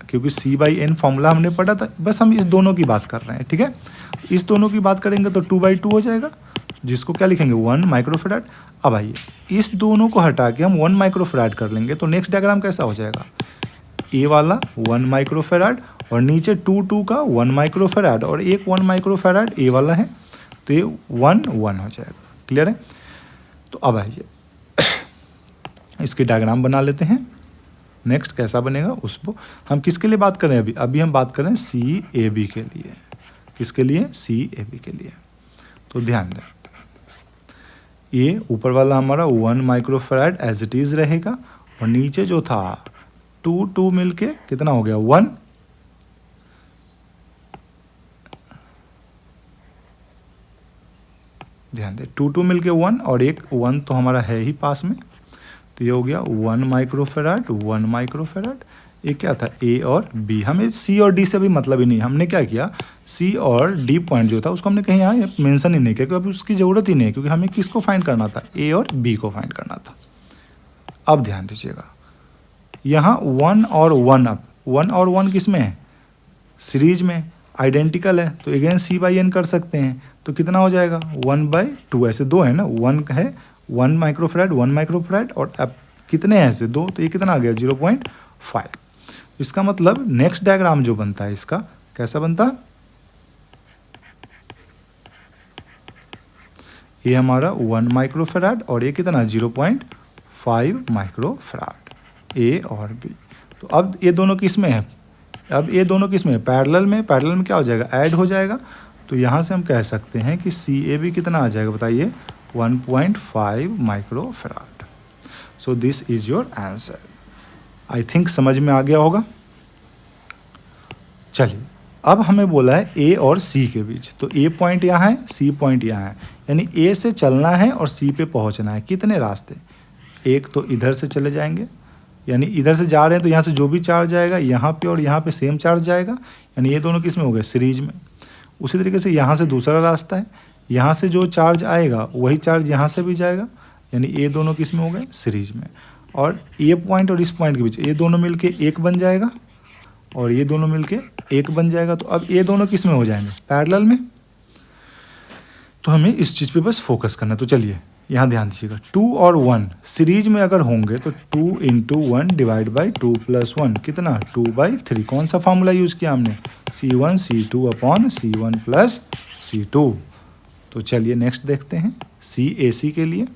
क्योंकि C/N फॉर्मूला हमने पढ़ा था, बस हम इस दोनों की बात कर रहे हैं, ठीक है। इस दोनों की बात करेंगे तो 2/2 हो जाएगा, जिसको क्या लिखेंगे 1 माइक्रोफेराड। अब आइए इस दोनों को हटा के हम 1 माइक्रोफेराड कर लेंगे, तो नेक्स्ट डायग्राम कैसा हो जाएगा, ए वाला 1 माइक्रोफेराड और नीचे 2 का 1 माइक्रोफेराड और एक 1 माइक्रोफेराड ए वाला है, तो ये 1 1 हो जाएगा। क्लियर है। तो अब आइए इसकी डायग्राम बना लेते हैं। नेक्स्ट कैसा बनेगा उसको हम किसके लिए बात करें, अभी हम बात करें CAB के लिए। किसके लिए, CAB के लिए। तो ध्यान दें, ये ऊपर वाला हमारा 1 माइक्रोफेराड एज इट इज रहेगा और नीचे जो था 2 मिलके कितना हो गया 1। ध्यान दें 2 मिलके 1 और एक 1 तो हमारा है ही पास में, तो ये हो गया 1 माइक्रोफेराड 1 माइक्रोफेराड। ये क्या था A और B, हमें C और D से भी मतलब ही नहीं। हमने क्या किया, C और D पॉइंट जो था उसको हमने कहीं यहाँ मेंशन ही नहीं किया, क्योंकि अभी उसकी ज़रूरत ही नहीं है, क्योंकि हमें किसको फाइंड करना था, A और B को फाइंड करना था। अब ध्यान दीजिएगा यहाँ 1 और 1, अब 1 और 1 किस में है, सीरीज में, आइडेंटिकल है, तो अगेन C/N कर सकते हैं, तो कितना हो जाएगा 1/2। ऐसे दो है ना, 1 है 1 माइक्रोफेराड 1 माइक्रोफेराड और अब कितने हैं ऐसे 2, तो ये कितना आ गया 0.5। इसका मतलब नेक्स्ट डायग्राम जो बनता है इसका कैसा बनता है, ये हमारा 1 माइक्रोफेराड और ये कितना 0.5 माइक्रोफेराड, A और B। तो अब ये दोनों किस में है, अब ये दोनों किस में है, पैरेलल में। पैरेलल में क्या हो जाएगा, ऐड हो जाएगा। तो यहाँ से हम कह सकते हैं कि CAB कितना आ जाएगा बताइए 1.5 microfarad. So this is your answer. I think समझ में आ गया होगा। चलिए अब हमें बोला है A और C के बीच, तो A पॉइंट यहाँ है, C पॉइंट यहाँ है, यानी A से चलना है और C पे पहुँचना है। कितने रास्ते, एक तो इधर से चले जाएंगे, यानी इधर से जा रहे हैं तो यहाँ से जो भी चार्ज आएगा यहाँ पे और यहाँ पे सेम चार्ज जाएगा, यानी ये दोनों किस में हो गए, सीरीज में। उसी तरीके से यहाँ से दूसरा रास्ता है, यहाँ से जो चार्ज आएगा वही चार्ज यहाँ से भी जाएगा, यानी ये दोनों किस में हो गए, सीरीज में। और ये पॉइंट और इस पॉइंट के बीच ये दोनों मिलके एक बन जाएगा और ये दोनों मिलके एक बन जाएगा। तो अब ये दोनों किस में हो जाएंगे, पैरेलल में। तो हमें इस चीज़ पे बस फोकस करना है। तो चलिए यहाँ ध्यान दीजिएगा, 2 और 1 सीरीज में अगर होंगे तो 2 × 1 डिवाइड बाई 2 + 1 कितना 2/3। कौन सा फार्मूला यूज़ किया हमने, C1 C2 upon C1 + C2। तो चलिए नेक्स्ट देखते हैं CAC के लिए।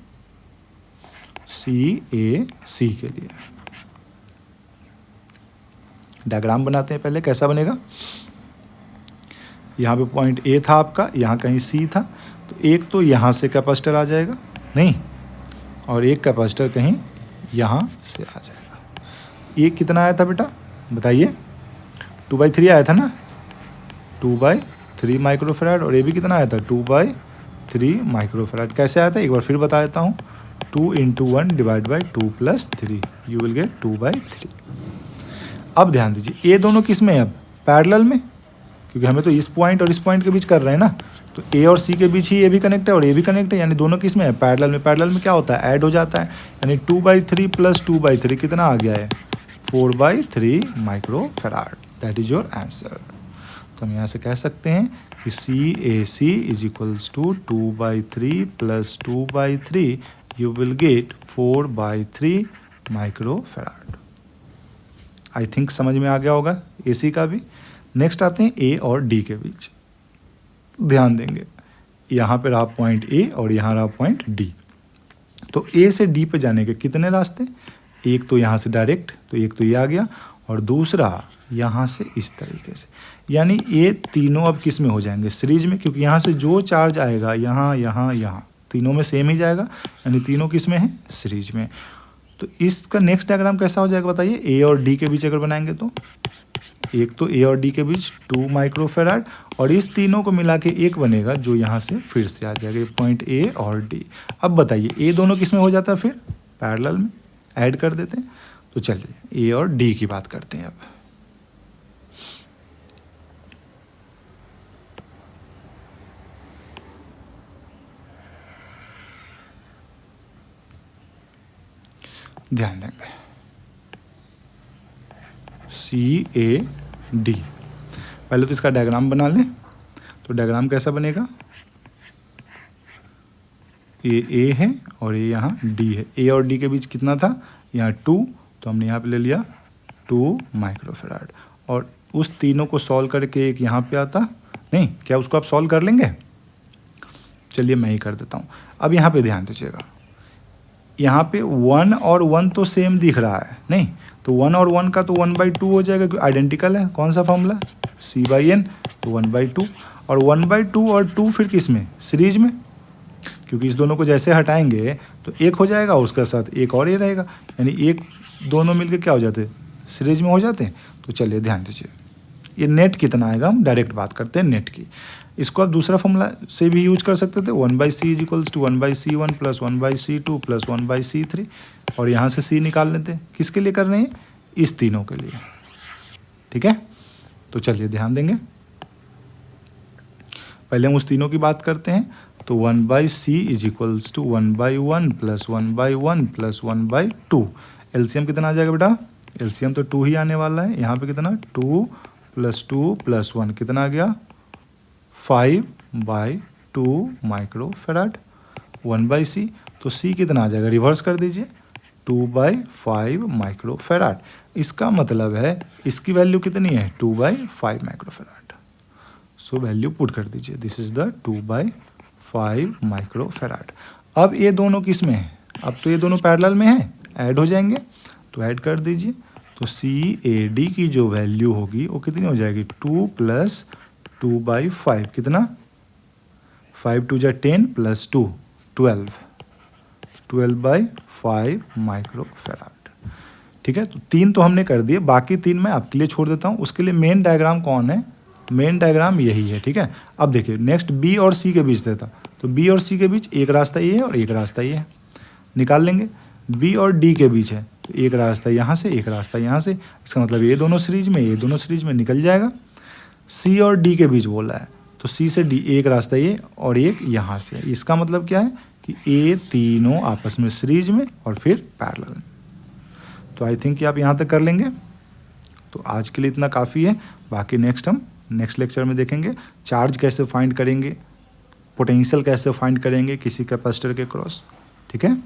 CAC के लिए डायग्राम बनाते हैं। पहले कैसा बनेगा, यहाँ पे पॉइंट A था आपका, यहाँ कहीं C था, तो एक तो यहाँ से कैपेसिटर आ जाएगा नहीं, और एक कैपेसिटर कहीं यहाँ से आ जाएगा। ये कितना आया था बेटा बताइए, 2/3 आया था ना, 2/3 माइक्रोफेराड। और ये भी कितना आया था 2/3 माइक्रोफेराड। कैसे आया था एक बार फिर बता देता हूँ, 2 × 1 divide by 2 + 3 you will gate 2/3। अब ध्यान दीजिए ये दोनों किस में है, अब पैरेलल में, क्योंकि हमें तो इस पॉइंट और इस पॉइंट के बीच कर रहे हैं ना, तो A और C के बीच ही ये भी कनेक्ट है और ये भी कनेक्ट है, यानी दोनों किस में है, पैरेलल में। पैरेलल में क्या होता है, ऐड हो जाता है, यानी 2/3 + 2/3 कितना आ गया है 4/3 microfarad. That is your answer. तो हम यहाँ से कह सकते हैं कि CAC = 2/3 + 2/3 you will gate 4/3 microfarad. I think समझ में आ गया होगा AC का भी। नेक्स्ट आते हैं A और D के बीच। ध्यान देंगे यहाँ पे रहा पॉइंट A और यहाँ रहा पॉइंट D। तो A से D पे जाने के कितने रास्ते, एक तो यहाँ से डायरेक्ट, तो एक तो ये आ गया, और दूसरा यहाँ से इस तरीके से, यानी ये तीनों अब किस में हो जाएंगे, सीरीज में, क्योंकि यहाँ से जो चार्ज आएगा यहाँ यहाँ यहाँ तीनों में सेम ही जाएगा, यानी तीनों किस में है, सीरीज में। तो इसका नेक्स्ट डायग्राम कैसा हो जाएगा बताइए, A और D के बीच अगर बनाएंगे तो एक तो A और D के बीच 2 माइक्रोफेराड और इस तीनों को मिला के एक बनेगा जो यहाँ से फिर से आ जाएगा पॉइंट A और D। अब बताइए ये दोनों किस में हो जाता है, फिर पैरेलल में ऐड कर देते हैं। तो चलिए A और D की बात करते हैं अब। ध्यान देंगे CAD। पहले तो इसका डायग्राम बना लें। तो डायग्राम कैसा बनेगा, ये A है और ये यहाँ D है। A और D के बीच कितना था, यहाँ 2, तो हमने यहाँ पे ले लिया 2 माइक्रोफेराड। और उस तीनों को सॉल्व करके एक यहाँ पे आता नहीं, क्या उसको आप सॉल्व कर लेंगे? चलिए मैं ही कर देता हूँ। अब यहाँ पे ध्यान दीजिएगा, यहाँ पे 1 और 1 तो सेम दिख रहा है नहीं, तो 1 और 1 का तो 1/2 हो जाएगा क्योंकि आइडेंटिकल है। कौन सा फॉर्मूला, C/N, तो 1/2। और 1/2 और 2 फिर किस में, सीरीज में, क्योंकि इस दोनों को जैसे हटाएंगे तो एक हो जाएगा, उसके साथ एक और ये रहेगा, यानी एक दोनों मिलके क्या हो जाते हैं, सीरीज में हो जाते हैं। तो चलिए ध्यान दीजिए, ये नेट कितना आएगा, हम डायरेक्ट बात करते हैं नेट की। इसको आप दूसरा फॉर्मूला से भी यूज कर सकते थे, 1/C = 1/C1 + 1/C2 + 1/C3, और यहाँ से C निकाल लेते हैं। किसके लिए कर रहे हैं, इस तीनों के लिए, ठीक है। तो चलिए ध्यान देंगे, पहले हम उस तीनों की बात करते हैं। तो 1/C = 1/1 + 1/1 + 1/2। एलसीएम कितना आ जाएगा बेटा, एलसीएम तो 2 ही आने वाला है। यहाँ पे कितना, 2 + 2 + 1 कितना आ गया, 5/2 माइक्रोफेराड। 1/C, तो C कितना आ जाएगा, रिवर्स कर दीजिए, 2/5 माइक्रोफेराड। इसका मतलब है इसकी वैल्यू कितनी है, 2/5 माइक्रोफेराड। सो वैल्यू पुट कर दीजिए, दिस इज द 2/5 माइक्रोफेराड। अब ये दोनों किस में है, अब तो ये दोनों पैरेलल में है, ऐड हो जाएंगे, तो ऐड कर दीजिए। तो CAD की जो वैल्यू होगी वो कितनी हो जाएगी, 2 + 2/5 कितना, 5 × 2 = 10 + 2 12, 12/5 माइक्रोफेराड, ठीक है। तो 3 तो हमने कर दिए, बाकी 3 मैं आपके लिए छोड़ देता हूँ। उसके लिए मेन डायग्राम कौन है, मेन डायग्राम यही है, ठीक है। अब देखिए नेक्स्ट B और C के बीच देता, तो B और C के बीच एक रास्ता ये है और एक रास्ता ये है, निकाल लेंगे। B और D के बीच है, तो एक रास्ता यहाँ से, एक रास्ता यहाँ से, इसका मतलब ये दोनों सीरीज में, ये दोनों सीरीज में निकल जाएगा। C और D के बीच बोला है, तो C से D एक रास्ता ये और एक यहाँ से, इसका मतलब क्या है कि ये तीनों आपस में सीरीज में और फिर पैरेलल में। तो आई थिंक कि आप यहाँ तक कर लेंगे। तो आज के लिए इतना काफ़ी है, बाकी हम नेक्स्ट लेक्चर में देखेंगे चार्ज कैसे फाइंड करेंगे, पोटेंशियल कैसे फाइंड करेंगे किसी कैपेसिटर के क्रॉस, ठीक है।